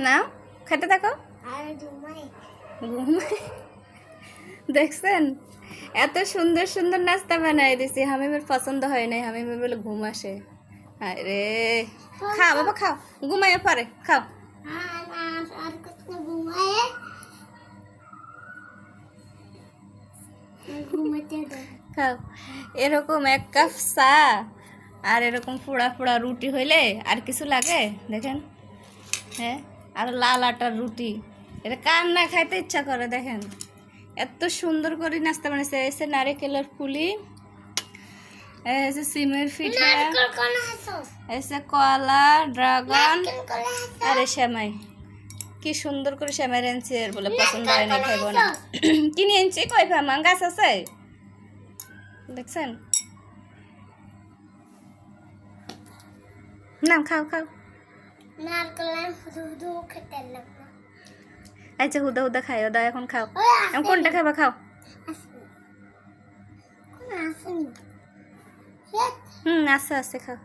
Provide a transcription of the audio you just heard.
নাও খেতে থাকো। ঘুমাই দেখছেন এত সুন্দর সুন্দর নাস্তা বানাই দিছি, হামিমের পছন্দ হয় নাই, হামিমের বলে ঘুম আসে। আরে খাও বাবা খাও, ঘুমাইয়ে পারে খাও। খাও এরকম এক কাপ চা আর এরকম পোড়া পোড়া রুটি হইলে আর কিছু লাগে দেখেন। হ্যাঁ আর লাল আটার রুটি, এটা কার না খাইতে ইচ্ছা করে দেখেন। এত সুন্দর করে নাস্তা বানাইছে, এসে নারিকেলের পুলি, এসে সিমের পিঠা, এসে কলা ড্রাগন আর সেমাই। কি সুন্দর করে সেমাই এনেছি, এর বলে পছন্দ হয় না খাইব না। কিনে এনেছি কই ফামা গাছ আছে দেখছেন। না খাও খাও। আচ্ছা হুদা হুদা খাইও দাও, এখন খাও। এখন কোনটা খাবা খাও। আচ্ছা আচ্ছা খাও।